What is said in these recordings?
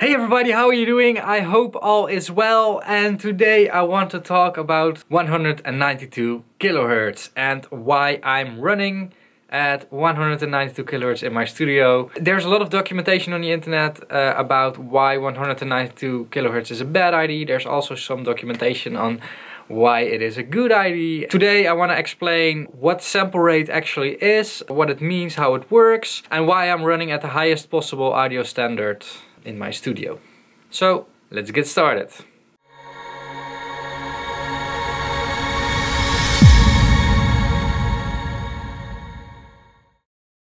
Hey everybody, how are you doing? I hope all is well, and today I want to talk about 192 kilohertz and why I'm running at 192 kilohertz in my studio. There's a lot of documentation on the internet about why 192 kilohertz is a bad idea. There's also some documentation on why it is a good idea. Today I want to explain what sample rate actually is, what it means, how it works, and why I'm running at the highest possible audio standard in my studio. So let's get started.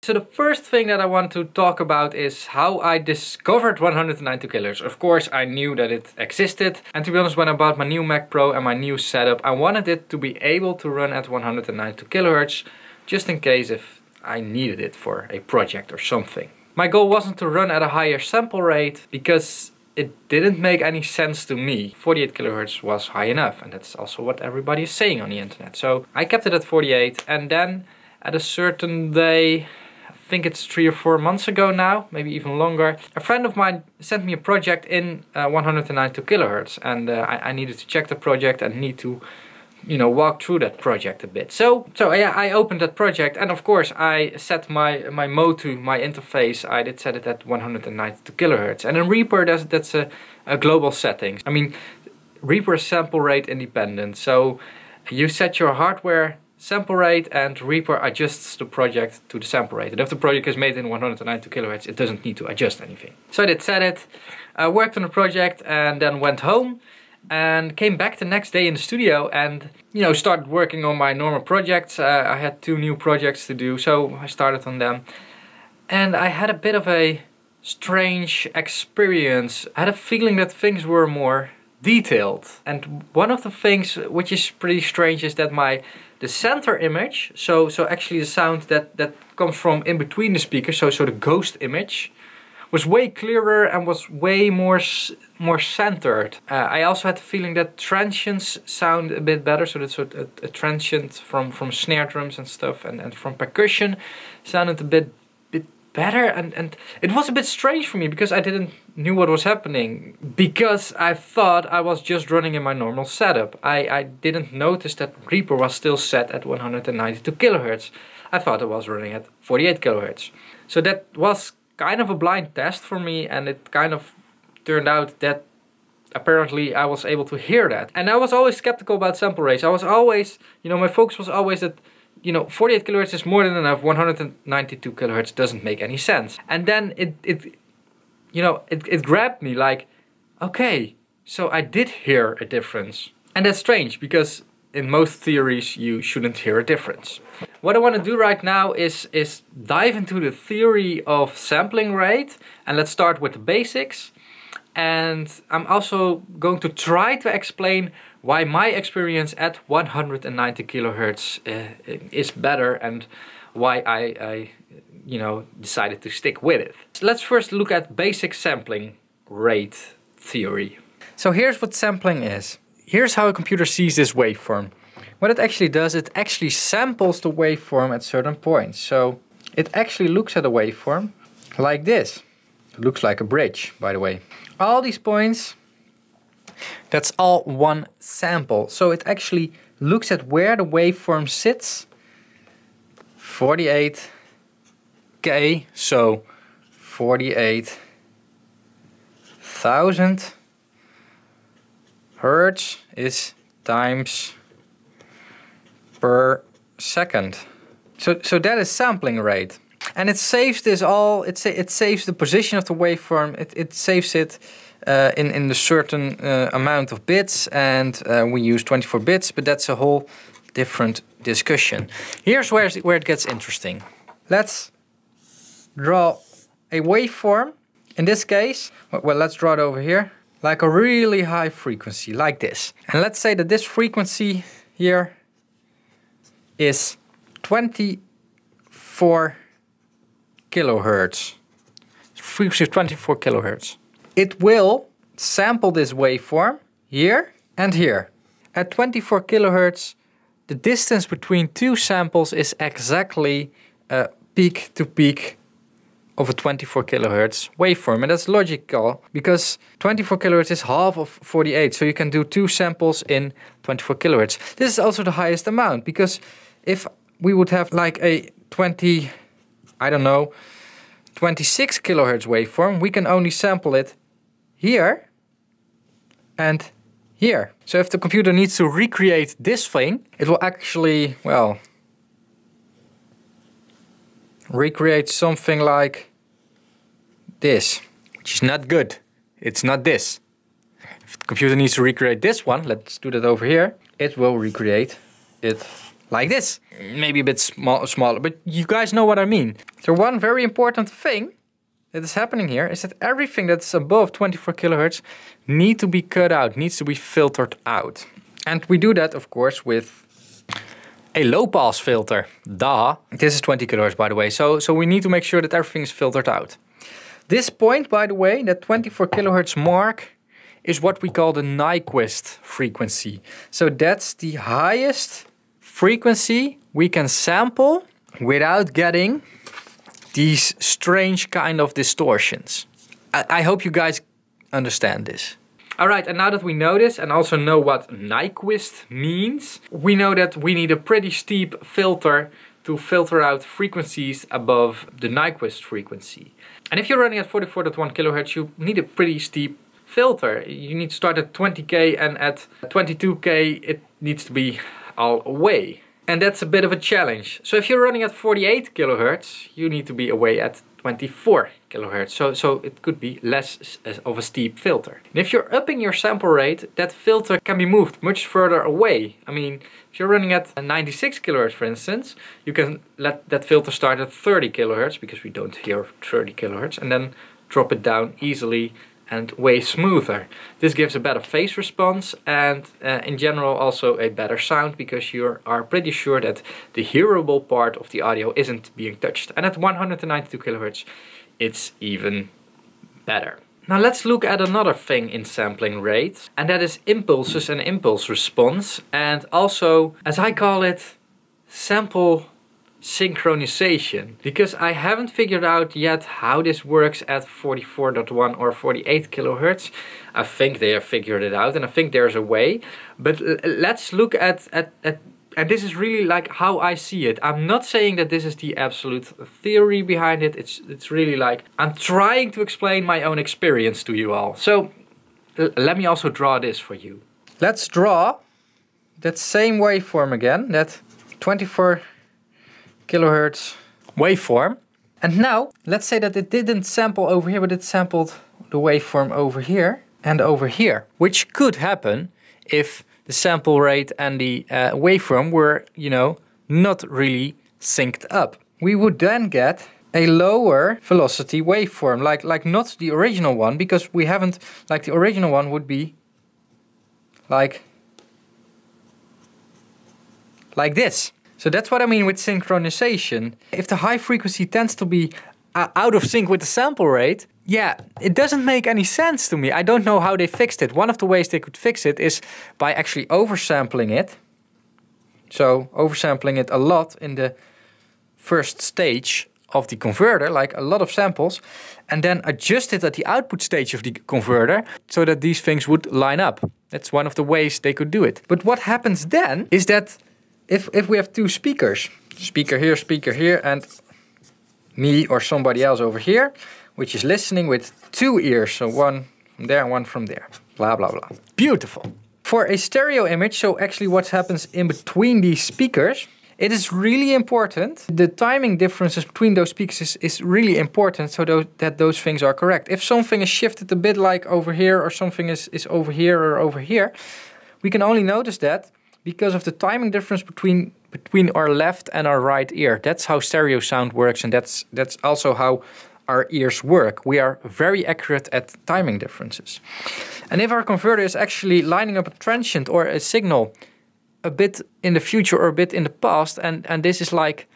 So the first thing that I want to talk about is how I discovered 192 kilohertz. Of course I knew that it existed, and to be honest, when I bought my new Mac Pro and my new setup, I wanted it to be able to run at 192 kilohertz just in case if I needed it for a project or something. My goal wasn't to run at a higher sample rate because it didn't make any sense to me. 48 kilohertz was high enough, and that's also what everybody is saying on the internet. So I kept it at 48, and then at a certain day, I think it's 3 or 4 months ago now, maybe even longer, a friend of mine sent me a project in 192 kilohertz, and I needed to check the project and need to walk through that project a bit. So yeah, I opened that project, and of course I set my mode to my interface. I did set it at 192 kilohertz, and in Reaper that's a global setting. I mean, Reaper is sample rate independent, so you set your hardware sample rate and Reaper adjusts the project to the sample rate. And if the project is made in 192 kilohertz, it doesn't need to adjust anything. So I did set it, worked on the project, and then went home and came back the next day in the studio and started working on my normal projects. I had 2 new projects to do, so I started on them, and I had a bit of a strange experience. I had a feeling that things were more detailed, and one of the things which is pretty strange is that the center image, so actually the sound that comes from in between the speakers, so the ghost image, was way clearer and was way more centered. I also had the feeling that transients sound a bit better, so that's a transient from snare drums and stuff, and from percussion sounded a bit better, and it was a bit strange for me because I didn't knew what was happening, because I thought I was just running in my normal setup. I didn't notice that Reaper was still set at 192 kilohertz. I thought it was running at 48 kilohertz. So that was kind of a blind test for me, and it kind of turned out that apparently I was able to hear that. And I was always skeptical about sample rates. I was always, my focus was always that 48 kilohertz is more than enough, 192 kilohertz doesn't make any sense. And then it grabbed me like, okay, so I did hear a difference. And that's strange because in most theories you shouldn't hear a difference. What I want to do right now is dive into the theory of sampling rate, and let's start with the basics. And I'm also going to try to explain why my experience at 190 kilohertz is better, and why I decided to stick with it. So let's first look at basic sampling rate theory. So here's what sampling is. Here's how a computer sees this waveform. What it actually does, it actually samples the waveform at certain points. So it actually looks at a waveform like this. It looks like a bridge, by the way. All these points, that's all one sample. So it actually looks at where the waveform sits. 48K, so 48,000 hertz is times per second. So that is sampling rate. And it saves this all, it saves the position of the waveform, it saves it in a certain amount of bits, and we use 24 bits, but that's a whole different discussion. Here's where it gets interesting. Let's draw a waveform. In this case, well, let's draw it over here, like a really high frequency, like this. And let's say that this frequency here is 24 kilohertz. Frequency of 24 kilohertz. It will sample this waveform here and here. At 24 kilohertz, the distance between 2 samples is exactly peak to peak of a 24 kilohertz waveform. And that's logical because 24 kilohertz is half of 48. So you can do 2 samples in 24 kilohertz. This is also the highest amount because if we would have like a 26 kilohertz waveform, we can only sample it here and here. So if the computer needs to recreate this thing, it will actually, well, recreate something like this, which is not good. It's not this. If the computer needs to recreate this one, let's do that over here, it will recreate it like this. Maybe a bit smaller, but you guys know what I mean. So one very important thing that is happening here is that everything that's above 24 kilohertz needs to be cut out, needs to be filtered out. And we do that, of course, with a low pass filter. Duh. This is 20 kilohertz, by the way. So we need to make sure that everything is filtered out. This point, by the way, that 24 kilohertz mark, is what we call the Nyquist frequency. So that's the highest frequency we can sample without getting these strange kind of distortions. I hope you guys understand this. Alright, and now that we know this and also know what Nyquist means, we know that we need a pretty steep filter to filter out frequencies above the Nyquist frequency. And if you're running at 44.1 kilohertz, you need a pretty steep filter. You need to start at 20k, and at 22k it needs to be all away. And that's a bit of a challenge. So if you're running at 48 kilohertz, you need to be away at 24 kilohertz. So it could be less of a steep filter. And if you're upping your sample rate, that filter can be moved much further away. I mean, if you're running at 96 kilohertz, for instance, you can let that filter start at 30 kilohertz, because we don't hear 30 kilohertz, and then drop it down easily and way smoother. This gives a better phase response and in general also a better sound, because you are pretty sure that the hearable part of the audio isn't being touched. And at 192 kilohertz it's even better. Now let's look at another thing in sampling rate, and that is impulses and impulse response, and also, as I call it, sample synchronization, because I haven't figured out yet how this works at 44.1 or 48 kilohertz. I think they have figured it out, and I think there's a way, but let's look at and this is really like how I see it. I'm not saying that this is the absolute theory behind it. It's really like I'm trying to explain my own experience to you all. So let me also draw this for you. Let's draw that same waveform again, that 24 kilohertz waveform. And now let's say that it didn't sample over here, but it sampled the waveform over here and over here, which could happen if the sample rate and the waveform were, you know, not really synced up. We would then get a lower velocity waveform, like not the original one, because we haven't, like the original one would be like this. So that's what I mean with synchronization. If the high frequency tends to be out of sync with the sample rate, yeah, it doesn't make any sense to me. I don't know how they fixed it. One of the ways they could fix it is by actually oversampling it. So oversampling it a lot in the first stage of the converter, like a lot of samples, and then adjust it at the output stage of the converter so that these things would line up. That's one of the ways they could do it. But what happens then is that if we have two speakers, speaker here, and me or somebody else over here, which is listening with two ears, so one from there and one from there, blah, blah, blah. Beautiful. For a stereo image, so actually what happens in between these speakers, it is really important. The timing differences between those speakers is really important, so that those things are correct. If something is shifted a bit like over here, or something is over here or over here, we can only notice that because of the timing difference between our left and our right ear. That's how stereo sound works, and that's also how our ears work. We are very accurate at timing differences. And if our converter is actually lining up a transient or a signal a bit in the future or a bit in the past, and this is like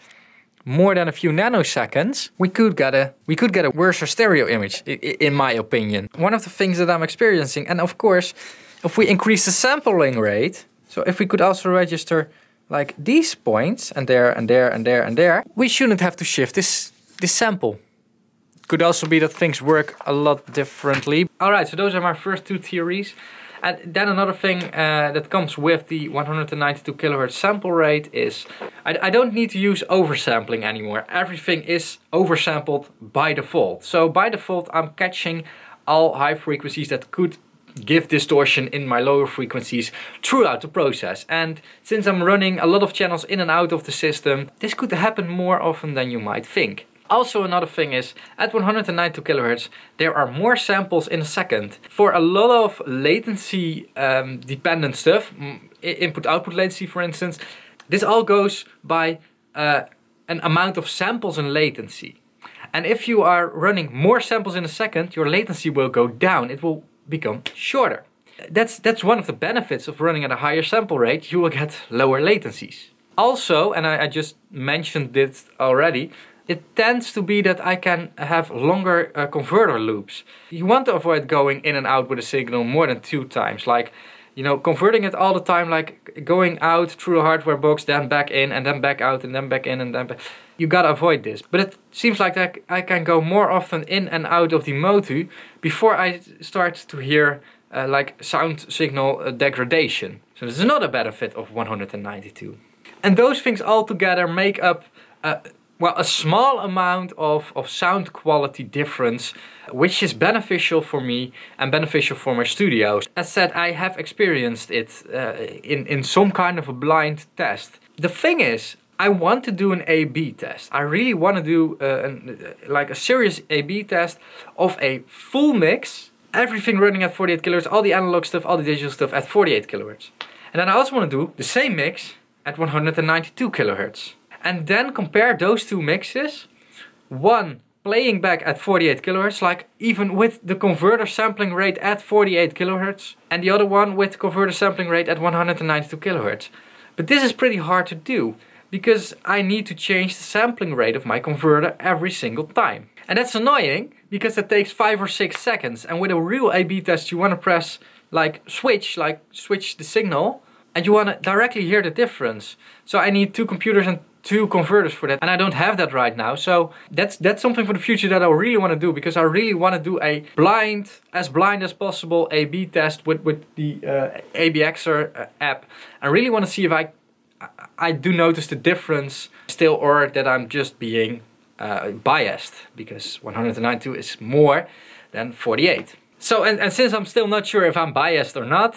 more than a few nanoseconds, we could get a worse stereo image, in my opinion. One of the things that I'm experiencing, and of course, if we increase the sampling rate, so if we could also register like these points, and there, and there, and there, and there, we shouldn't have to shift this sample could also be that things work a lot differently. Alright, so those are my first two theories. And then another thing that comes with the 192 kHz sample rate is I don't need to use oversampling anymore. Everything is oversampled by default. So by default I'm catching all high frequencies that could give distortion in my lower frequencies throughout the process. And since I'm running a lot of channels in and out of the system, this could happen more often than you might think. Also another thing is, at 192 kHz there are more samples in a second. For a lot of latency dependent stuff, input-output latency for instance, this all goes by an amount of samples and latency. And if you are running more samples in a second, your latency will go down. It will become shorter. That's one of the benefits of running at a higher sample rate. You will get lower latencies. Also, and I just mentioned this already, it tends to be that I can have longer converter loops. You want to avoid going in and out with a signal more than 2 times. Like, you know, converting it all the time, like going out through a hardware box, then back in, and then back out, and then back in, and then back. You gotta avoid this. But it seems like that I can go more often in and out of the Motu before I start to hear like sound signal degradation. So this is another benefit of 192. And those things all together make up well, a small amount of sound quality difference, which is beneficial for me and beneficial for my studios. As said, I have experienced it in some kind of a blind test. The thing is, I want to do an A/B test. I really want to do like a serious A/B test of a full mix, everything running at 48 kHz, all the analog stuff, all the digital stuff at 48 kHz. And then I also want to do the same mix at 192 kHz. And then compare those two mixes, one playing back at 48 kHz, like even with the converter sampling rate at 48 kHz, and the other one with converter sampling rate at 192 kHz. But this is pretty hard to do, because I need to change the sampling rate of my converter every single time. And that's annoying, because it takes 5 or 6 seconds, and with a real A/B test you want to press switch the signal, and you want to directly hear the difference. So I need 2 computers and 2 converters for that, and I don't have that right now. So that's something for the future that I really want to do, because I really want to do a as blind as possible A/B test with the ABXer app. I really want to see if I do notice the difference still, or that I'm just being biased, because 192 is more than 48. So, and since I'm still not sure if I'm biased or not,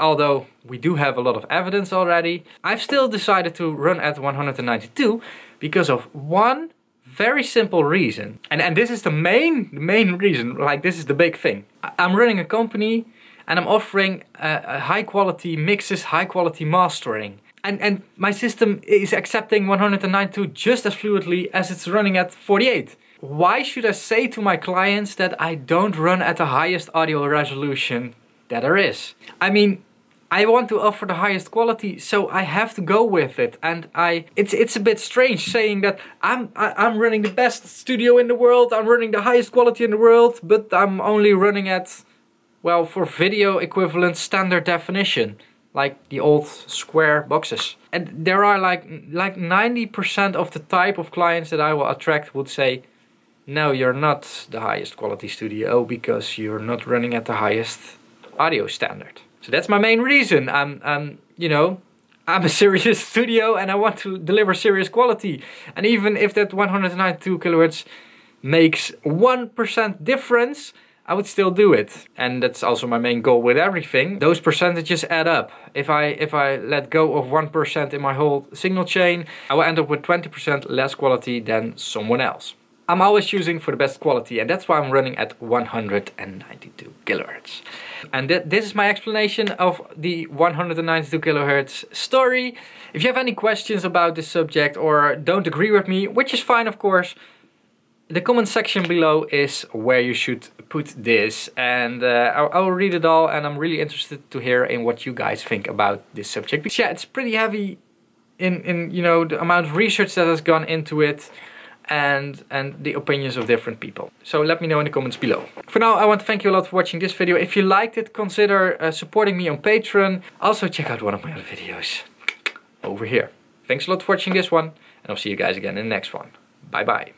although we do have a lot of evidence already, I've still decided to run at 192 because of one very simple reason. And this is the main reason, like this is the big thing. I'm running a company and I'm offering high quality mixes, high quality mastering. And my system is accepting 192 just as fluidly as it's running at 48. Why should I say to my clients that I don't run at the highest audio resolution that there is? I mean, I want to offer the highest quality, so I have to go with it. And it's a bit strange saying that I'm running the best studio in the world, I'm running the highest quality in the world, but I'm only running at, well, for video equivalent standard definition, like the old square boxes. And there are like 90% of the type of clients that I will attract would say, no, you're not the highest quality studio because you're not running at the highest audio standard. So that's my main reason. You know, I'm a serious studio and I want to deliver serious quality. And even if that 192 kHz makes 1% difference, I would still do it. And that's also my main goal with everything. Those percentages add up. If I let go of 1% in my whole signal chain, I will end up with 20% less quality than someone else. I'm always choosing for the best quality, and that's why I'm running at 192 kHz. And this is my explanation of the 192 kHz story. If you have any questions about this subject or don't agree with me, which is fine of course, the comment section below is where you should put this, and I will read it all, and I'm really interested to hear in what you guys think about this subject. Because yeah, it's pretty heavy in you know, the amount of research that has gone into it, and the opinions of different people. So let me know in the comments below. For now, I want to thank you a lot for watching this video. If you liked it, consider supporting me on Patreon. Also check out one of my other videos over here. Thanks a lot for watching this one, and I'll see you guys again in the next one. Bye bye.